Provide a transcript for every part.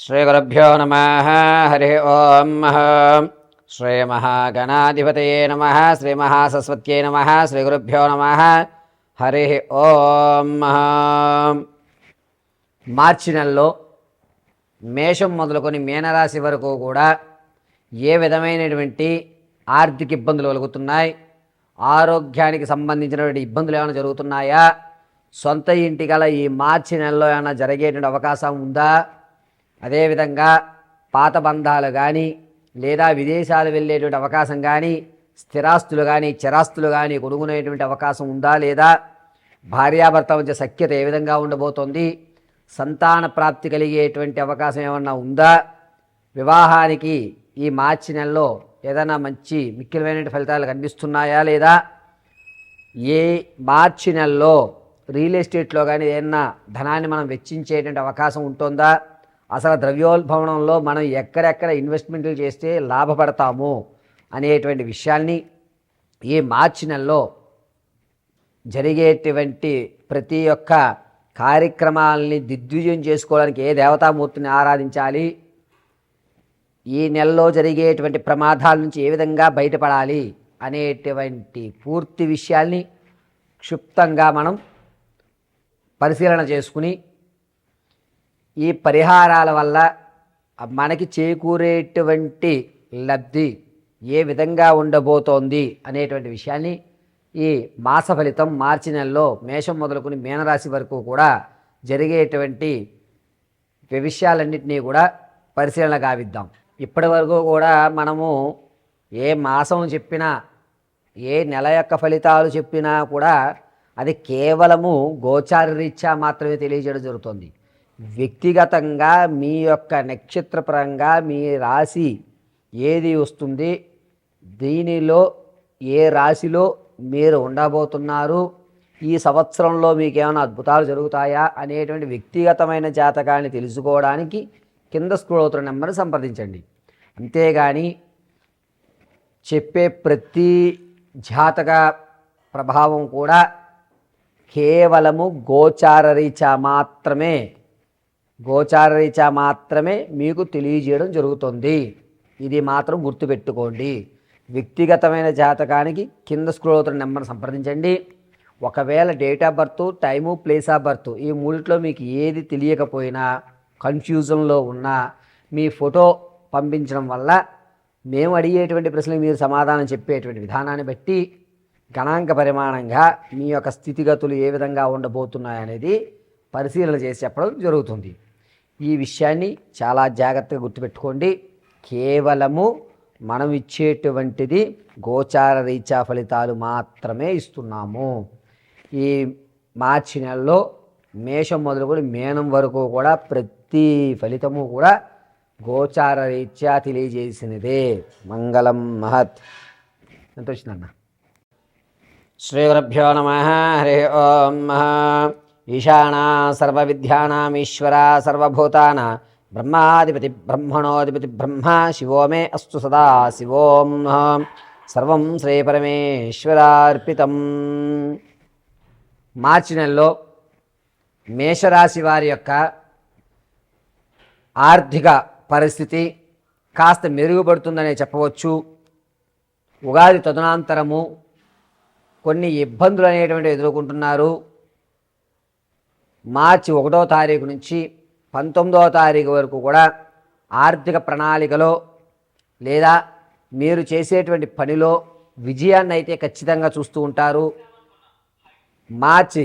శ్రీగురుభ్యో నమః. హరి ఓం. శ్రీమహాగణాధిపతయే నమః. శ్రీమహాసరస్వత్యై నమః. శ్రీగురుభ్యో నమః. హరి ఓం. మార్చి నెలలో మేషం మొదలుకొని మీనరాశి వరకు కూడా ఏ విధమైనటువంటి ఆర్థిక ఇబ్బందులు కలుగుతున్నాయి, ఆరోగ్యానికి సంబంధించినటువంటి ఇబ్బందులు ఏమైనా జరుగుతున్నాయా, సొంత ఇంటి గల ఈ మార్చి నెలలో ఏమైనా జరిగేటువంటి అవకాశం ఉందా, అదేవిధంగా పాత బంధాలు కానీ లేదా విదేశాలు వెళ్ళేటువంటి అవకాశం కానీ, స్థిరాస్తులు కానీ చరాస్తులు కానీ కొనుగొనేటువంటి అవకాశం ఉందా లేదా, భార్యాభర్త మధ్య సఖ్యత ఏ విధంగా ఉండబోతోంది, సంతాన ప్రాప్తి కలిగేటువంటి అవకాశం ఏమన్నా ఉందా, వివాహానికి ఈ మార్చి నెలలో ఏదైనా మంచి మిక్కిలమైన ఫలితాలు కనిపిస్తున్నాయా లేదా, ఏ మార్చి నెలలో రియల్ ఎస్టేట్లో కానీ ఏదైనా ధనాన్ని మనం వెచ్చించేటువంటి అవకాశం ఉంటుందా, అసలు ద్రవ్యోల్బణంలో మనం ఎక్కడెక్కడ ఇన్వెస్ట్మెంట్లు చేస్తే లాభపడతాము అనేటువంటి విషయాల్ని ఈ మార్చి నెలలో జరిగేటువంటి ప్రతి ఒక్క కార్యక్రమాలని దిగ్విజయం చేసుకోవడానికి ఏ దేవతామూర్తిని ఆరాధించాలి, ఈ నెలలో జరిగేటువంటి ప్రమాదాల నుంచి ఏ విధంగా బయటపడాలి అనేటువంటి పూర్తి విషయాల్ని క్షుప్తంగా మనం పరిశీలన చేసుకుని ఈ పరిహారాల వల్ల మనకి చేకూరేటువంటి లబ్ధి ఏ విధంగా ఉండబోతోంది అనేటువంటి విషయాన్ని ఈ మాస ఫలితం మార్చి నెలలో మేషం మొదలుకొని మీనరాశి వరకు కూడా జరిగేటువంటి విషయాలన్నింటినీ కూడా పరిశీలన గావిద్దాం. ఇప్పటి వరకు కూడా మనము ఏ మాసం చెప్పినా ఏ నెల యొక్క ఫలితాలు చెప్పినా కూడా అది కేవలము గోచార రీత్యా మాత్రమే తెలియజేయడం జరుగుతుంది. వ్యక్తిగతంగా మీ యొక్క నక్షత్రపరంగా మీ రాశి ఏది వస్తుంది, దీనిలో ఏ రాశిలో మీరు ఉండబోతున్నారు, ఈ సంవత్సరంలో మీకు ఏమైనా అద్భుతాలు జరుగుతాయా అనేటువంటి వ్యక్తిగతమైన జాతకాన్ని తెలుసుకోవడానికి కింద స్క్రోల్ అవుతున్న నెంబర్ని సంప్రదించండి. అంతేగాని చెప్పే ప్రతి జాతక ప్రభావం కూడా కేవలము గోచారరీత్యా మాత్రమే మీకు తెలియజేయడం జరుగుతుంది. ఇది మాత్రం గుర్తుపెట్టుకోండి. వ్యక్తిగతమైన జాతకానికి కింద స్క్రోల్ అవుతున్న నెంబర్ సంప్రదించండి. ఒకవేళ date of birth, time, place of birth ఈ మూడిట్లో మీకు ఏది తెలియకపోయినా, కన్ఫ్యూజన్లో ఉన్నా మీ ఫోటో పంపించడం వల్ల మేము అడిగేటువంటి ప్రశ్నలకు మీరు సమాధానం చెప్పేటువంటి విధానాన్ని బట్టి గణాంక పరిమాణంగా మీ యొక్క స్థితిగతులు ఏ విధంగా ఉండబోతున్నాయనేది పరిశీలన చేసి చెప్పడం జరుగుతుంది. ఈ విషయాన్ని చాలా జాగ్రత్తగా గుర్తుపెట్టుకోండి. కేవలము మనం ఇచ్చేటువంటిది గోచార రీత్యా ఫలితాలు మాత్రమే ఇస్తున్నాము. ఈ మార్చి నెలలో మేషం మొదలుకొని మీనం వరకు కూడా ప్రతి ఫలితము కూడా గోచార రీత్యా తెలియజేసినదే. మంగళం మహత్. ఎంత వచ్చిందన్న? శ్రీగురుభ్యో నమః. హరి ఓం. ఈశానా సర్వవిద్యానాం ఈశ్వర సర్వభూతానా బ్రహ్మాధిపతి బ్రహ్మణోధిపతి బ్రహ్మ శివో మే అస్తు సదా శివోం. సర్వం శ్రీ పరమేశ్వరార్పితం. మార్చి నెలలో మేషరాశి వారి యొక్క ఆర్థిక పరిస్థితి కాస్త మెరుగుపడుతుందనే చెప్పవచ్చు. ఉగాది తదనంతరము కొన్ని ఇబ్బందులు అనేటువంటివి ఎదుర్కొంటున్నారు. మార్చి 1వ తారీఖు నుంచి 19వ తారీఖు వరకు కూడా ఆర్థిక ప్రణాళికలో లేదా మీరు చేసేటువంటి పనిలో విజయాన్ని అయితే ఖచ్చితంగా చూస్తూ ఉంటారు. మార్చి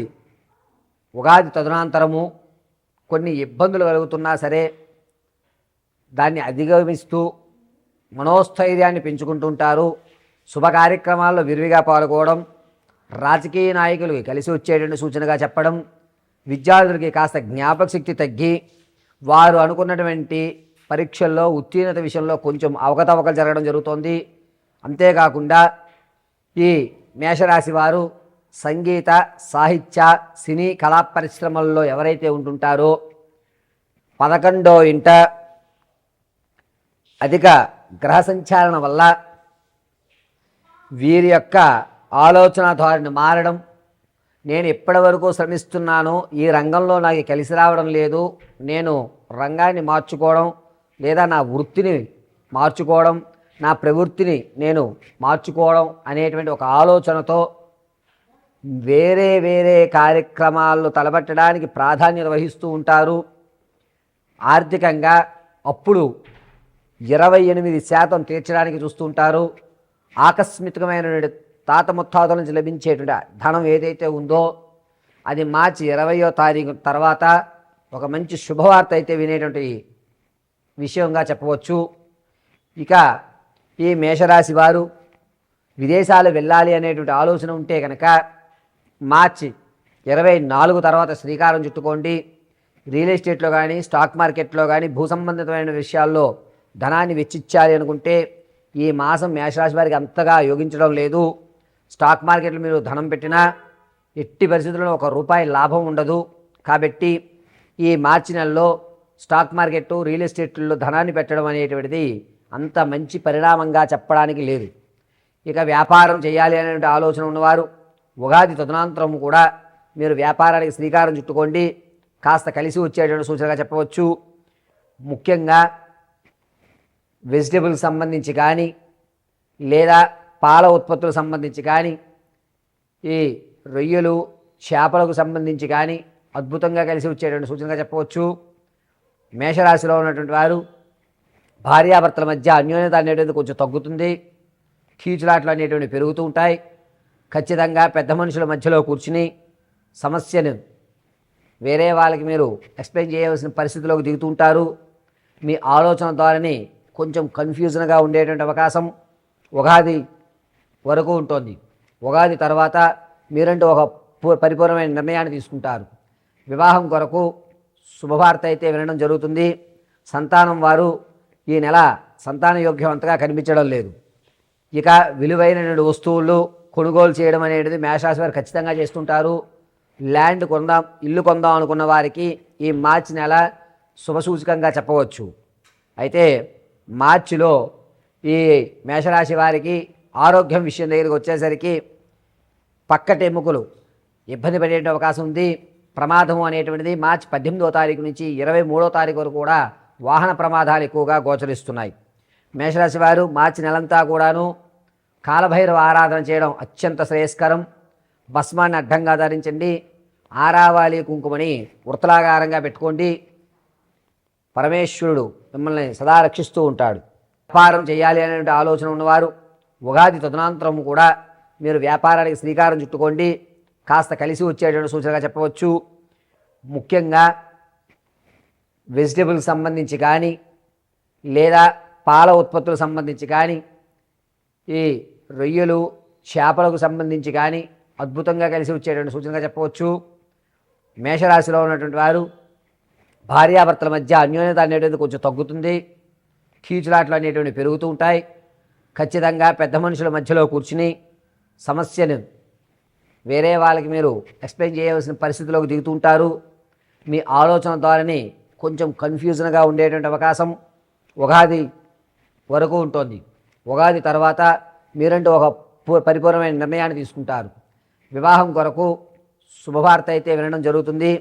ఉగాది తదనంతరము కొన్ని ఇబ్బందులు కలుగుతున్నా సరే దాన్ని అధిగమిస్తూ మనోస్థైర్యాన్ని పెంచుకుంటుంటారు. శుభ కార్యక్రమాల్లో విరివిగా పాల్గొనడం, రాజకీయ నాయకులకి కలిసి వచ్చేటువంటి సూచనగా చెప్పడం, విద్యార్థులకి కాస్త జ్ఞాపక శక్తి తగ్గి వారు అనుకున్నటువంటి పరీక్షల్లో ఉత్తీర్ణత విషయంలో కొంచెం అవకతవకలు జరగడం జరుగుతోంది. అంతేకాకుండా ఈ మేషరాశి వారు సంగీత, సాహిత్య, సినీ కళా పరిశ్రమల్లో ఎవరైతే ఉంటుంటారో 11వ ఇంట అధిక గ్రహ సంచారణ వల్ల వీరి యొక్క ఆలోచన ధోరణి మారడం, నేను ఎప్పటి వరకు శ్రమిస్తున్నాను, ఈ రంగంలో నాకు కలిసి రావడం లేదు, నేను రంగాన్ని మార్చుకోవడం లేదా నా వృత్తిని మార్చుకోవడం, నా ప్రవృత్తిని నేను మార్చుకోవడం అనేటువంటి ఒక ఆలోచనతో వేరే వేరే కార్యక్రమాలను తలబట్టడానికి ప్రాధాన్యత వహిస్తూ ఉంటారు. ఆర్థికంగా అప్పులు 28% తీర్చడానికి చూస్తుంటారు. ఆకస్మికమైన తాత ముత్తాతల నుంచి లభించేటువంటి ధనం ఏదైతే ఉందో అది మార్చి 20వ తారీఖు తర్వాత ఒక మంచి శుభవార్త అయితే వినేటువంటి విషయంగా చెప్పవచ్చు. ఇక ఈ మేషరాశి వారు విదేశాలు వెళ్ళాలి అనేటువంటి ఆలోచన ఉంటే కనుక మార్చి 24 తర్వాత శ్రీకారం చుట్టుకోండి. రియల్ ఎస్టేట్లో కానీ స్టాక్ మార్కెట్లో కానీ భూ సంబంధితమైన విషయాల్లో ధనాన్ని వెచ్చించాలి అనుకుంటే ఈ మాసం మేషరాశి వారికి అంతగా యోగించడం లేదు. స్టాక్ మార్కెట్లో మీరు ధనం పెట్టినా ఎట్టి పరిస్థితుల్లో ₹1 లాభం ఉండదు. కాబట్టి ఈ మార్చి నెలలో స్టాక్ మార్కెట్ రియల్ ఎస్టేట్లో ధనాన్ని పెట్టడం అనేటువంటిది అంత మంచి పరిణామంగా చెప్పడానికి లేదు. ఇక వ్యాపారం చేయాలి అనే ఆలోచన ఉన్నవారు ఉగాది తదనంతరం కూడా మీరు వ్యాపారానికి శ్రీకారం చుట్టుకోండి. కాస్త కలిసి వచ్చేటువంటి సూచనగా చెప్పవచ్చు. ముఖ్యంగా వెజిటేబుల్కి సంబంధించి కానీ లేదా పాల ఉత్పత్తులకు సంబంధించి కానీ ఈ రొయ్యలు చేపలకు సంబంధించి కానీ అద్భుతంగా కలిసి వచ్చేటువంటి సూచనగా చెప్పవచ్చు. మేషరాశిలో ఉన్నటువంటి వారు భార్యాభర్తల మధ్య అన్యోన్యత అనేటువంటిది కొంచెం తగ్గుతుంది. కీచులాట్లు అనేటువంటి పెరుగుతూ ఉంటాయి. ఖచ్చితంగా పెద్ద మనుషుల మధ్యలో కూర్చుని సమస్యను వేరే వాళ్ళకి మీరు ఎక్స్ప్లెయిన్ చేయవలసిన పరిస్థితిలోకి దిగుతూ ఉంటారు. మీ ఆలోచన ద్వారానే కొంచెం కన్ఫ్యూజన్గా ఉండేటువంటి అవకాశం ఉగాది వరకు ఉంటుంది. ఉగాది తర్వాత మీరంటూ ఒక పరిపూర్ణమైన నిర్ణయాన్ని తీసుకుంటారు. వివాహం కొరకు శుభవార్త అయితే వినడం జరుగుతుంది. సంతానం వారు ఈ నెల సంతాన యోగ్యం అంతగా కనిపించడం లేదు. ఇక విలువైన వస్తువులు కొనుగోలు చేయడం అనేది మేషరాశి వారు ఖచ్చితంగా చేస్తుంటారు. ల్యాండ్ కొందాం, ఇల్లు కొందాం అనుకున్న వారికి ఈ మార్చి నెల శుభసూచకంగా చెప్పవచ్చు. అయితే మార్చిలో ఈ మేషరాశి వారికి ఆరోగ్యం విషయం దగ్గరికి వచ్చేసరికి పక్కటి ఎముకలు ఇబ్బంది పడే అవకాశం ఉంది. ప్రమాదము అనేటువంటిది మార్చి 18వ తారీఖు నుంచి 23వ తారీఖు వరకు కూడా వాహన ప్రమాదాలు ఎక్కువగా గోచరిస్తున్నాయి. మేషరాశి వారు మార్చి నెలంతా కూడాను కాలభైరవ ఆరాధన చేయడం అత్యంత శ్రేయస్కరం. భస్మాన్ని అడ్డంగా ధరించండి. ఆరావాలి కుంకుమని వృత్తలాకారంగా పెట్టుకోండి. పరమేశ్వరుడు మిమ్మల్ని సదా రక్షిస్తూ ఉంటాడు. వ్యాపారం చేయాలి అనే ఆలోచన ఉన్నవారు ఉగాది తదనంతరం కూడా మీరు వ్యాపారానికి శ్రీకారం చుట్టుకోండి. కాస్త కలిసి వచ్చేటువంటి సూచనగా చెప్పవచ్చు. ముఖ్యంగా వెజిటేబుల్కి సంబంధించి కానీ లేదా పాల ఉత్పత్తులకు సంబంధించి కానీ ఈ రొయ్యలు చేపలకు సంబంధించి కానీ అద్భుతంగా కలిసి వచ్చేటువంటి సూచనగా చెప్పవచ్చు. మేషరాశిలో ఉన్నటువంటి వారు భార్యాభర్తల మధ్య అన్యోన్యత అనేటువంటిది కొంచెం తగ్గుతుంది. కీచులాట్లు అనేటువంటి పెరుగుతూ ఉంటాయి. ఖచ్చితంగా పెద్ద మనుషుల మధ్యలో కూర్చుని సమస్యను వేరే వాళ్ళకి మీరు ఎక్స్ప్లెయిన్ చేయవలసిన పరిస్థితిలోకి దిగుతూ ఉంటారు. మీ ఆలోచన ద్వారానే కొంచెం కన్ఫ్యూజన్గా ఉండేటువంటి అవకాశం ఉగాది వరకు ఉంటుంది. ఉగాది తర్వాత మీరంటూ ఒక పరిపూర్ణమైన నిర్ణయాన్ని తీసుకుంటారు. వివాహం కొరకు శుభవార్త అయితే వినడం జరుగుతుంది.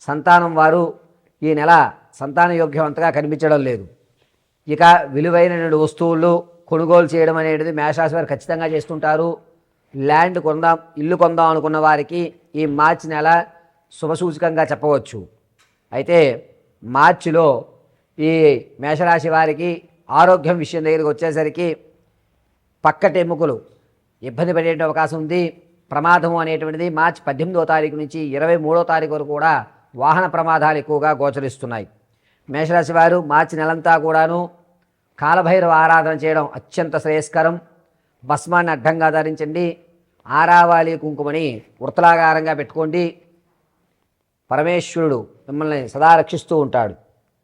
సంతానం వారు ఈ నెల సంతాన యోగ్యం అంతగా కనిపించడం లేదు. ఇక విలువైన వస్తువులు కొనుగోలు చేయడం అనేది మేషరాశి వారు ఖచ్చితంగా చేస్తుంటారు. ల్యాండ్ కొందాం, ఇల్లు కొందాం అనుకున్న వారికి ఈ మార్చి నెల శుభసూచకంగా చెప్పవచ్చు. అయితే మార్చిలో ఈ మేషరాశి వారికి ఆరోగ్యం విషయం దగ్గరికి వచ్చేసరికి పక్కటి ఎముకలు ఇబ్బంది పడే అవకాశం ఉంది. ప్రమాదము అనేటువంటిది మార్చి 18వ తారీఖు నుంచి 23వ తారీఖు వరకు కూడా వాహన ప్రమాదాలు ఎక్కువగా గోచరిస్తున్నాయి. మేషరాశి వారు మార్చి నెలంతా కూడాను కాలభైరవ ఆరాధన చేయడం అత్యంత శ్రేయస్కరం. భస్మాన్ని అడ్డంగా ధరించండి. ఆరావాలి కుంకుమని వృత్తలాకారంగా పెట్టుకోండి. పరమేశ్వరుడు మిమ్మల్ని సదా రక్షిస్తూ ఉంటాడు.